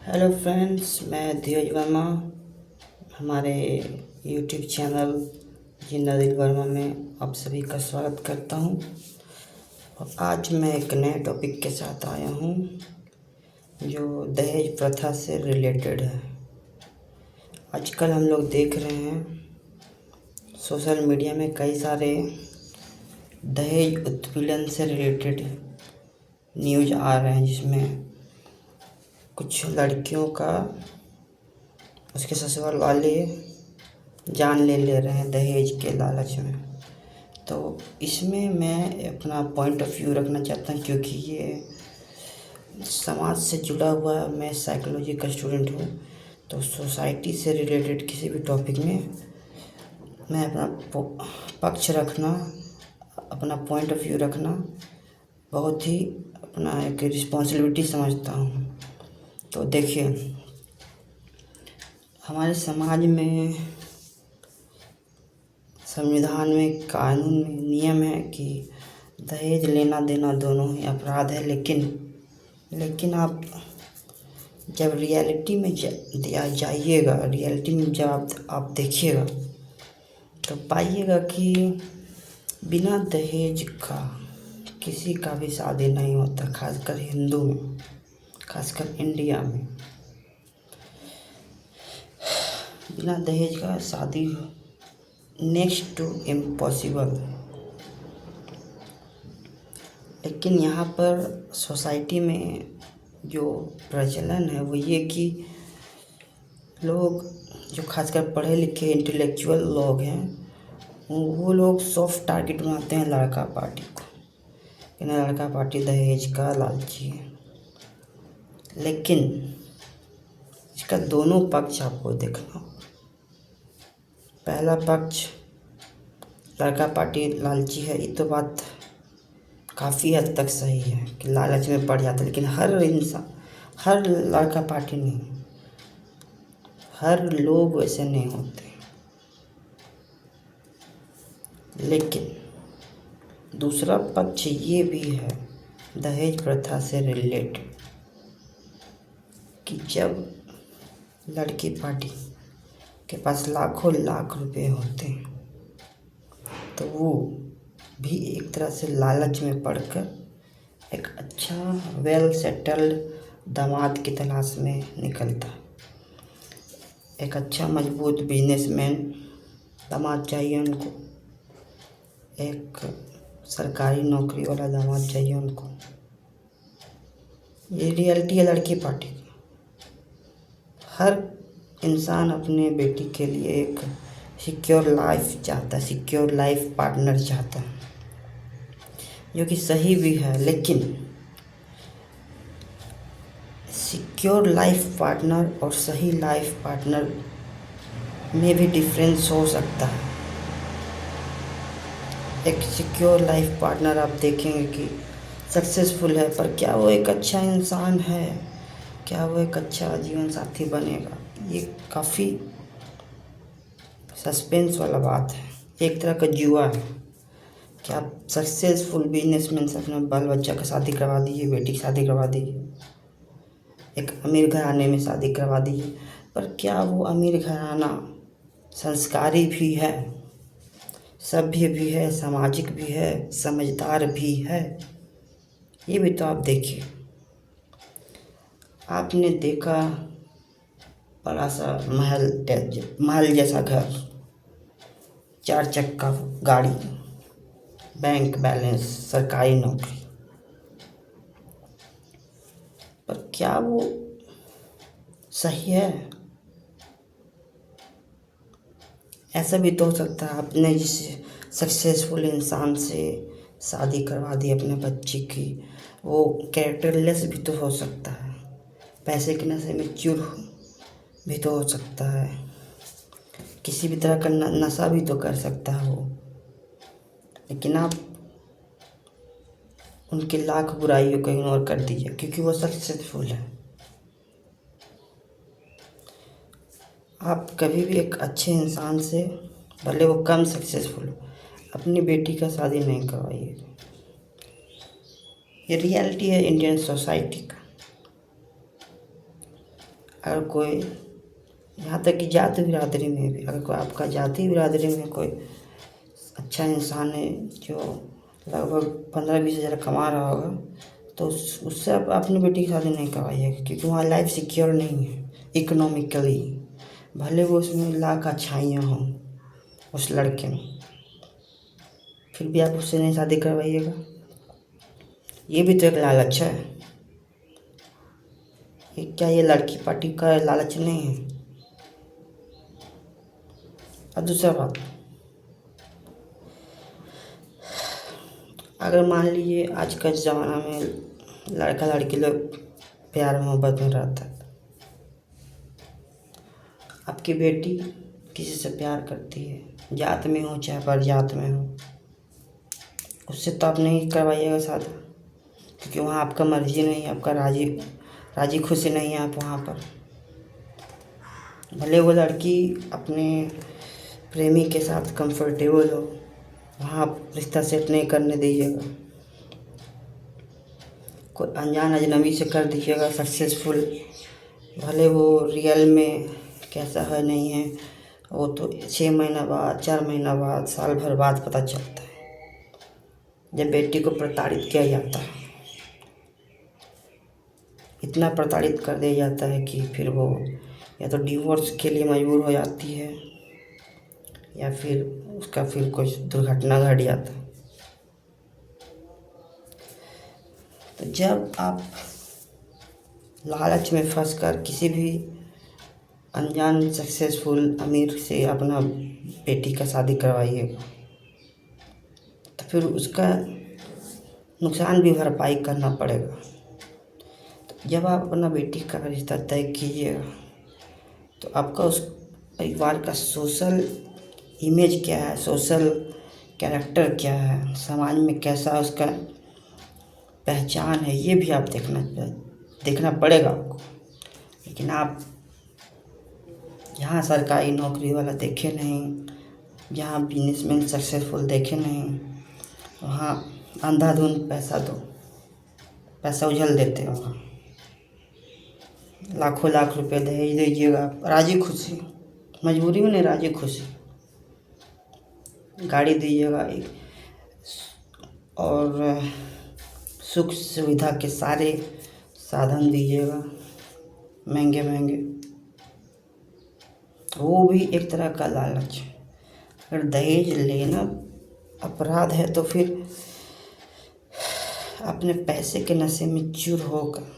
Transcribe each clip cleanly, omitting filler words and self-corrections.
Hello friends, मैं धीरज वर्मा हमारे YouTube channel जिंदा दिल वर्मा में आप सभी का स्वागत करता हूं। और आज मैं एक नए टॉपिक के साथ आया हूं जो दहेज प्रथा से रिलेटेड है। आजकल हम लोग देख रहे हैं सोशल मीडिया में कई सारे दहेज उत्पीड़न से रिलेटेड न्यूज़ आ रहे हैं, जिसमें कुछ लड़कियों का उसके ससुराल वाले जान ले रहे हैं दहेज के लालच में। तो इसमें मैं अपना पॉइंट ऑफ व्यू रखना चाहता हूँ, क्योंकि ये समाज से जुड़ा हुआ, मैं साइकोलॉजी का स्टूडेंट हूँ। तो सोसाइटी से रिलेटेड किसी भी टॉपिक में मैं अपना पक्ष रखना, अपना पॉइंट ऑफ व्यू रखना बहुत ही अपना एक रिस्पॉन्सिबिलिटी समझता हूँ। तो देखिए, हमारे समाज में, संविधान में, कानून में नियम है कि दहेज लेना देना दोनों ही अपराध है। लेकिन आप जब रियलिटी में जाइएगा, रियलिटी में जब आप देखिएगा तो पाइएगा कि बिना दहेज का किसी का भी शादी नहीं होता, खासकर हिंदू में, खासकर इंडिया में। बिना दहेज का शादी नेक्स्ट टू इम्पॉसिबल। लेकिन यहाँ पर सोसाइटी में जो प्रचलन है वो ये कि लोग जो खासकर पढ़े लिखे इंटेलेक्चुअल लोग हैं, वो लोग सॉफ्ट टारगेट बनाते हैं लड़का पार्टी को, कि ना लड़का पार्टी दहेज का लालची है। लेकिन इसका दोनों पक्ष आपको देखना। पहला पक्ष, लड़का पार्टी लालची है, ये तो बात काफ़ी हद तक सही है कि लालच में पड़ जाता है। लेकिन हर इंसान, हर लड़का पार्टी नहीं, हर लोग वैसे नहीं होते। लेकिन दूसरा पक्ष ये भी है दहेज प्रथा से रिलेटेड, कि जब लड़की पार्टी के पास लाखों लाख रुपए होते हैं तो वो भी एक तरह से लालच में पड़कर एक अच्छा वेल सेटल्ड दामाद की तलाश में निकलता है। एक अच्छा मजबूत बिजनेसमैन दामाद चाहिए उनको, एक सरकारी नौकरी वाला दामाद चाहिए उनको। ये रियलिटी है लड़की पार्टी की। हर इंसान अपने बेटी के लिए एक सिक्योर लाइफ चाहता है, सिक्योर लाइफ पार्टनर चाहता है, जो कि सही भी है। लेकिन सिक्योर लाइफ पार्टनर और सही लाइफ पार्टनर में भी डिफरेंस हो सकता है। एक सिक्योर लाइफ पार्टनर आप देखेंगे कि सक्सेसफुल है, पर क्या वो एक अच्छा इंसान है, क्या वो एक अच्छा जीवन साथी बनेगा, ये काफ़ी सस्पेंस वाला बात है। एक तरह का जुआ है कि आप सक्सेसफुल बिजनेसमैन से अपना बाल बच्चा का शादी करवा दीजिए, बेटी की शादी करवा दीजिए, एक अमीर घराने में शादी करवा दीजिए, पर क्या वो अमीर घराना संस्कारी भी है, सभ्य भी है, सामाजिक भी है, समझदार भी है? ये भी तो आप देखिए। आपने देखा बड़ा सा महल जैसा घर, 4 चक्का गाड़ी, बैंक बैलेंस, सरकारी नौकरी, पर क्या वो सही है? ऐसा भी तो हो सकता है आपने जिस सक्सेसफुल इंसान से शादी करवा दी अपने बच्चे की, वो कैरेक्टरलेस भी तो हो सकता है, पैसे के नशे में चूर भी तो हो सकता है, किसी भी तरह का नशा भी तो कर सकता है वो। लेकिन आप उनकी लाख बुराइयों को इग्नोर कर दीजिए क्योंकि वो सक्सेसफुल है। आप कभी भी एक अच्छे इंसान से, भले वो कम सक्सेसफुल हो, अपनी बेटी का शादी नहीं करवाइएगा। ये रियलिटी है इंडियन सोसाइटी का। अगर कोई, यहाँ तक कि जाति बिरादरी में भी, अगर कोई आपका जाति बिरादरी में कोई अच्छा इंसान है जो लगभग 15-20 हज़ार कमा रहा होगा, तो उससे आप अपनी बेटी की शादी नहीं करवाइएगा, क्योंकि वहाँ लाइफ सिक्योर नहीं है इकोनॉमिकली। भले वो उसमें लाख अच्छाइयाँ हों उस लड़के में, फिर भी आप उससे नहीं शादी करवाइएगा। ये भी तो एक लालच है। क्या ये लड़की पार्टी का लालच नहीं है? और दूसरा बात, अगर मान लीजिए आज का ज़माना में लड़का लड़की लोग प्यार मोहब्बत में रहता है, आपकी बेटी किसी से प्यार करती है, जात में हो चाहे परजात में हो, उससे तो आप नहीं करवाइएगा शादी, क्योंकि वहाँ आपका मर्जी नहीं है, आपका राजी खुशी नहीं है आप वहाँ पर। भले वो लड़की अपने प्रेमी के साथ कंफर्टेबल हो, वहाँ आप रिश्ता सेट नहीं करने दीजिएगा। कोई अनजान अजनबी से कर दीजिएगा सक्सेसफुल, भले वो रियल में कैसा है नहीं है, वो तो 6 महीना बाद, 4 महीना बाद, साल भर बाद पता चलता है, जब बेटी को प्रताड़ित किया जाता है। इतना प्रताड़ित कर दिया जाता है कि फिर वो या तो डिवोर्स के लिए मजबूर हो जाती है, या फिर उसका फिर कुछ दुर्घटना घट जाता है। तो जब आप लालच में फंसकर किसी भी अनजान सक्सेसफुल अमीर से अपना बेटी का शादी करवाइएगा, तो फिर उसका नुकसान भी भरपाई करना पड़ेगा। तो जब आप अपना बेटी का रिश्ता तय कीजिएगा, तो आपका उस परिवार का सोशल इमेज क्या है, सोशल कैरेक्टर क्या है, समाज में कैसा उसका पहचान है, ये भी आप देखना पड़ेगा आपको। लेकिन आप यहाँ सरकारी नौकरी वाला देखे नहीं, यहाँ बिजनेसमैन सक्सेसफुल देखे नहीं, वहाँ अंधाधुंध पैसा दो, पैसा उछल देते हैं। वहाँ लाखों लाख रुपए दहेज दीजिएगा, राजी खुशी, मजबूरी में नहीं, राजी खुशी गाड़ी दीजिएगा और सुख सुविधा के सारे साधन दीजिएगा महंगे महंगे। वो भी एक तरह का लालच है। अगर दहेज लेना अपराध है, तो फिर अपने पैसे के नशे में चूर होकर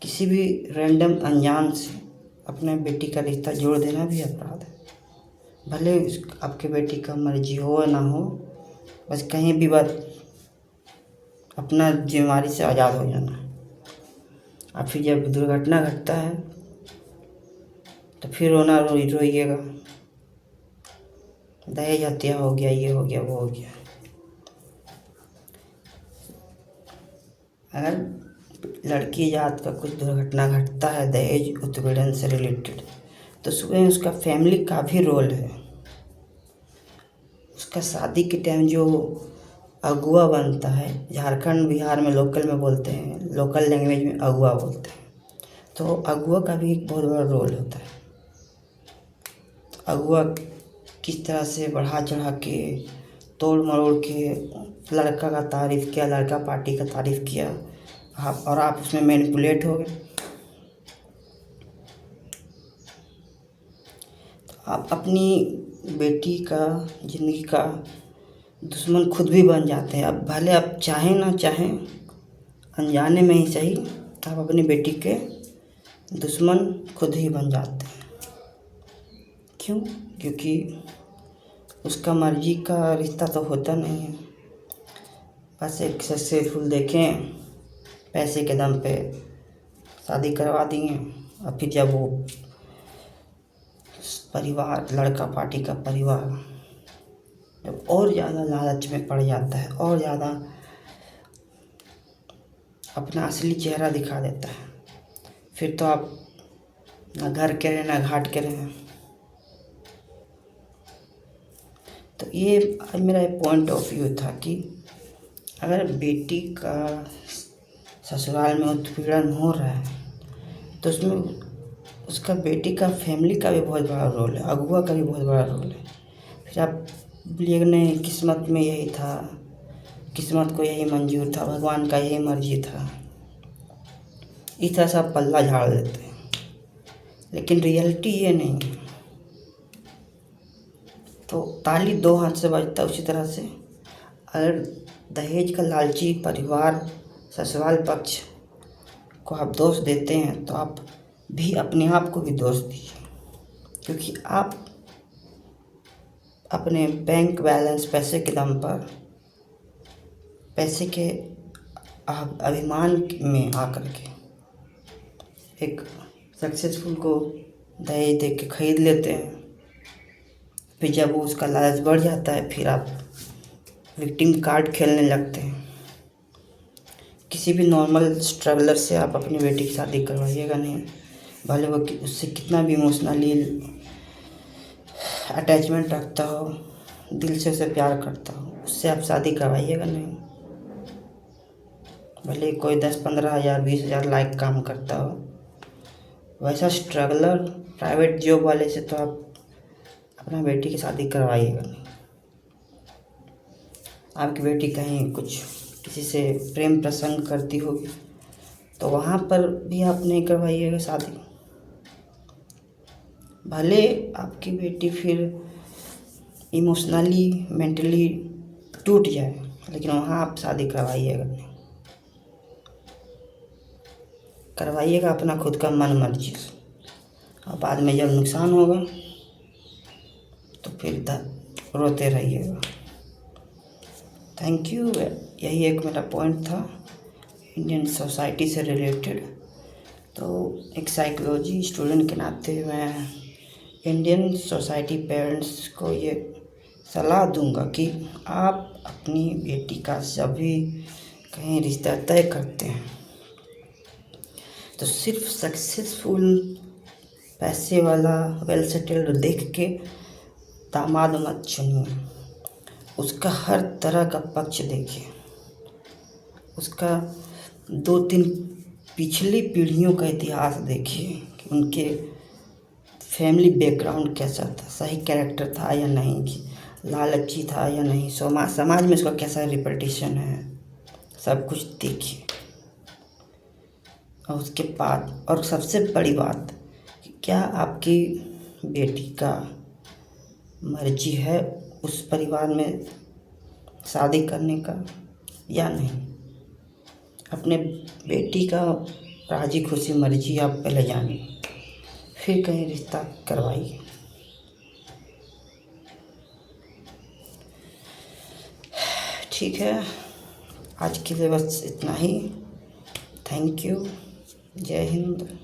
किसी भी रैंडम अनजान से अपने बेटी का रिश्ता जोड़ देना भी अपराध है। भले आपके बेटी का मर्जी हो या ना हो, बस कहीं भी बात अपना जिम्मेदारी से आज़ाद हो जाना। और फिर जब दुर्घटना घटता है तो फिर रोइएगा, दहेज हत्या हो गया, ये हो गया, वो हो गया। अगर लड़की जात का कुछ दुर्घटना घटता है दहेज उत्पीड़न से रिलेटेड, तो उसमें उसका फैमिली का भी रोल है। उसका शादी के टाइम जो अगुआ बनता है, झारखंड बिहार में लोकल में बोलते हैं, लोकल लैंग्वेज में अगुआ बोलते हैं, तो अगुआ का भी एक बहुत बड़ा रोल होता है। अगुआ किस तरह से बढ़ा चढ़ा के, तोड़ मरोड़ के लड़का का तारीफ़ किया, लड़का पार्टी का तारीफ़ किया, आप उसमें मैनिपुलेट हो गए। तो आप अपनी बेटी का ज़िंदगी का दुश्मन खुद भी बन जाते हैं। अब भले आप चाहें ना चाहें, अनजाने में ही सही, आप अपनी बेटी के दुश्मन खुद ही बन जाते हैं। क्यों? क्योंकि उसका मर्जी का रिश्ता तो होता नहीं है। बस एक सक्सेसफुल देखें, पैसे के दम पे शादी करवा दिए, और फिर जब वो परिवार, लड़का पार्टी का परिवार जब और ज़्यादा लालच में पड़ जाता है, और ज़्यादा अपना असली चेहरा दिखा देता है, फिर तो आप ना घर के रहे ना घाट के रहे। तो ये आज मेरा पॉइंट ऑफ व्यू था कि अगर बेटी का ससुराल में उत्पीड़न हो रहा है, तो उसमें उसका बेटी का फैमिली का भी बहुत बड़ा रोल है, अगुआ का भी बहुत बड़ा रोल है। फिर आप बोलिएगा नहीं किस्मत में यही था, किस्मत को यही मंजूर था, भगवान का यही मर्जी था, इस तरह से आप पल्ला झाड़ देते हैं। लेकिन रियलिटी ये नहीं है। तो ताली दो हाथ से बजता है। उसी तरह से अगर दहेज का लालची परिवार ससुराल पक्ष को आप दोष देते हैं तो आप भी अपने आप को भी दोष दीजिए, क्योंकि आप अपने बैंक बैलेंस पैसे के दम पर, पैसे के अभिमान में आकर के एक सक्सेसफुल को दहेज दे के खरीद लेते हैं। फिर जब वो उसका लालच बढ़ जाता है फिर आप विक्टिम कार्ड खेलने लगते हैं। किसी भी नॉर्मल स्ट्रगलर से आप अपनी बेटी की शादी करवाइएगा नहीं, भले वो उससे कितना भी इमोशनली अटैचमेंट रखता हो, दिल से उसे प्यार करता हो, उससे आप शादी करवाइएगा नहीं। भले कोई 10-15 हज़ार 20 हज़ार लाइक काम करता हो, वैसा स्ट्रगलर प्राइवेट जॉब वाले से तो आप अपना बेटी की शादी करवाइएगा नहीं। आपकी बेटी कहीं कुछ किसी से प्रेम प्रसंग करती होगी तो वहाँ पर भी आप नहीं करवाइएगा शादी। भले आपकी बेटी फिर इमोशनली मेंटली टूट जाए, लेकिन वहाँ आप शादी करवाइएगा नहीं। करवाइएगा अपना खुद का मन मर्जी से, और बाद में जब नुकसान होगा तो फिर रोते रहिएगा। Thank you. यही एक मेरा पॉइंट था इंडियन सोसाइटी से रिलेटेड। तो एक साइकोलॉजी स्टूडेंट के नाते मैं इंडियन सोसाइटी पेरेंट्स को ये सलाह दूंगा कि आप अपनी बेटी का जब भी कहीं रिश्ता तय करते हैं तो सिर्फ सक्सेसफुल पैसे वाला वेल सेटल्ड देख के दामाद मत चुनिए। उसका हर तरह का पक्ष देखिए, उसका 2-3 पिछली पीढ़ियों का इतिहास देखिए कि उनके फैमिली बैकग्राउंड कैसा था, सही कैरेक्टर था या नहीं, लालची था या नहीं, समाज में उसका कैसा रिपटेशन है, सब कुछ देखिए। और उसके बाद और सबसे बड़ी बात कि क्या आपकी बेटी का मर्जी है उस परिवार में शादी करने का या नहीं। अपने बेटी का राजी खुशी मर्जी आप पहले जानिए, फिर कहीं रिश्ता करवाइए। ठीक है, आज के लिए बस इतना ही। Thank you. जय हिंद।